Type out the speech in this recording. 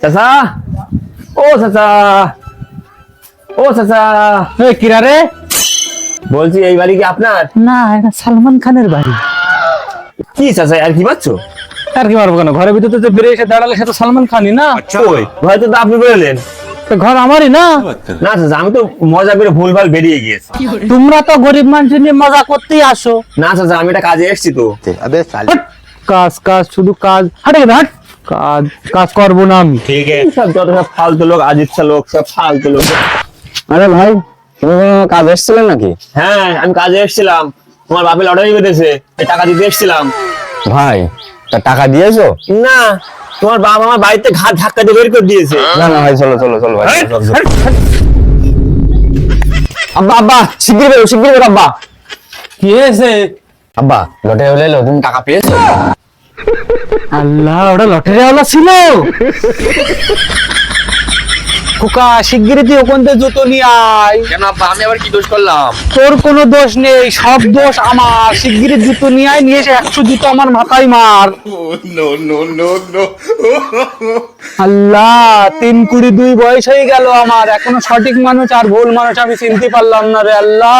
চাচা, ও চাচা, ও চাচা, কিরা রে? বলছি এই বাড়ি কি আপনার? না, এটা সালমান খানের বাড়ি। কি চাচা আর কি পাচ্ছ? আর কি পারবো কেন, ঘরের ভিতরে তো বেরিয়ে এসে দাঁড়ালে সে তো সালমান খানই না। ওই হয়তো তো আপনি বললেন। তো ঘর আমারই না। না চাচা, আমি তো মজা করে ভুলভাল বেরিয়ে গিয়েছি। তোমরা তো গরিব মানুষ নিয়ে মজা করতেই আসো। না চাচা, আমি একটা কাজে এসেছি তো। হাট, কাজ কাজ শুধু কাজ। হাট এখানে, হাট। কাজ কাজ করবো না আমি। ঠিক আছে, সব যত সব ফালতু লোক, আজিচ্ছা লোক, সব ফালতু লোক। আরে ভাই, তুমি কোনো কাজ এসেছিলেন নাকি? হ্যাঁ, আমি কাজে এসেছিলাম। তোমার বাপে লটারি বেঁধেছে, এই টাকা দিতে এসেছিলাম। ভাই, তা টাকা দিয়েছো? না, তোমার বাবা আমার বাড়িতে ঘাট ধাক্কা দিয়ে বের করে দিয়েছে। না না ভাই, চলো চলো চলো ভাই, চলো, চলো। আব্বা আব্বা, শিগগির বেরো আব্বা। কি হয়েছে? আব্বা, লটারি হলে এলো, তুমি টাকা পেয়েছো? আল্লাহ, ওটা লটারিওয়ালা ছিল। খোকা, শিগগিরই তুই ওখান থেকে জুতো নিয়ে আয়। কেন আব্বা, আমি আবার কি দোষ করলাম? তোর কোনো দোষ নেই, সব দোষ আমার। শিগগিরই জুতো নিয়ে আয়, নিয়ে এসে 100 জুতো আমার মাথায় মার। আল্লাহ, 3-22 বয়স হয়ে গেল আমার, এখনো সঠিক মানুষ আর ভুল মানুষ আমি চিনতে পারলাম না রে আল্লাহ।